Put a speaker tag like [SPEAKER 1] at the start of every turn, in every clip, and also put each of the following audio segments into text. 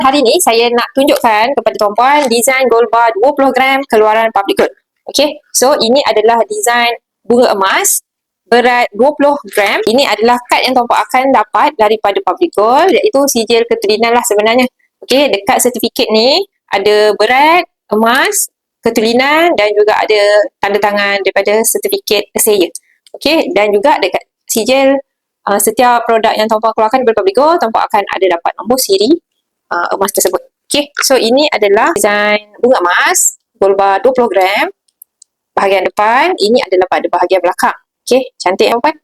[SPEAKER 1] Hari ni saya nak tunjukkan kepada tuan-puan desain gold bar 20 gram keluaran public gold. Okey, so ini adalah desain bunga emas berat 20 gram. Ini adalah kad yang tuan-puan akan dapat daripada public gold, iaitu sijil ketulinan lah sebenarnya. Okey, dekat sertifikat ni ada berat emas, ketulinan dan juga ada tanda tangan daripada sertifikat seya. Okey, dan juga dekat sijil setiap produk yang tuan-puan keluarkan daripada public gold, tuan-puan akan ada dapat nombor siri emas tersebut. Okay, so ini adalah desain bunga emas gold bar 20 gram. Bahagian depan, ini adalah pada bahagian belakang. Okay, cantik tuan-puan.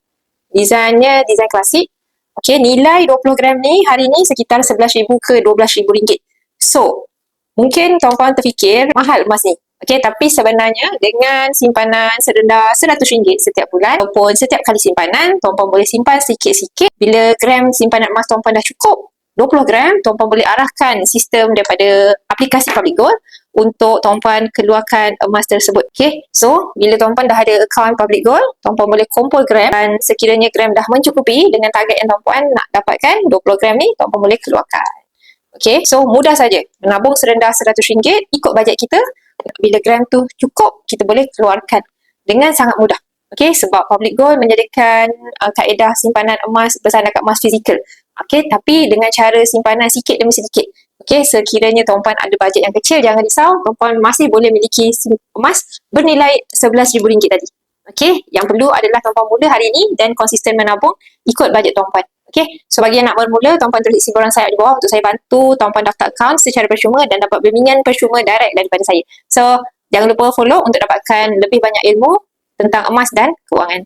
[SPEAKER 1] Desainnya desain klasik. Okay, nilai 20 gram ni hari ni sekitar 11,000 ke 12,000 ringgit. So, mungkin tuan-puan terfikir mahal emas ni. Okay, tapi sebenarnya dengan simpanan serendah RM100 setiap bulan ataupun setiap kali simpanan, tuan-puan boleh simpan sikit-sikit. Bila gram simpanan emas tuan-puan dah cukup 20 gram, tuan-puan boleh arahkan sistem daripada aplikasi public gold untuk tuan-puan keluarkan emas tersebut. Okay, so bila tuan-puan dah ada akaun public gold, tuan-puan boleh kumpul gram dan sekiranya gram dah mencukupi dengan target yang tuan-puan nak dapatkan 20 gram ni, tuan-puan boleh keluarkan. Okay, so mudah saja. Menabung serendah RM100 ikut bajet kita. Bila gram tu cukup, kita boleh keluarkan dengan sangat mudah. Okay, sebab public gold menyediakan kaedah simpanan emas bersandarkan emas fizikal. Okay, tapi dengan cara simpanan sikit demi sedikit. Okay, sekiranya tuan-puan ada bajet yang kecil, jangan risau. Tuan-puan masih boleh miliki emas bernilai RM11,000 tadi. Okay, yang perlu adalah tuan-puan mula hari ini dan konsisten menabung ikut bajet tuan-puan. Okay, so bagi yang nak bermula, tuan-puan tulis simbolan saya di bawah untuk saya bantu tuan-puan daftar akaun secara percuma dan dapat bimbingan percuma direct daripada saya. So, jangan lupa follow untuk dapatkan lebih banyak ilmu tentang emas dan kewangan.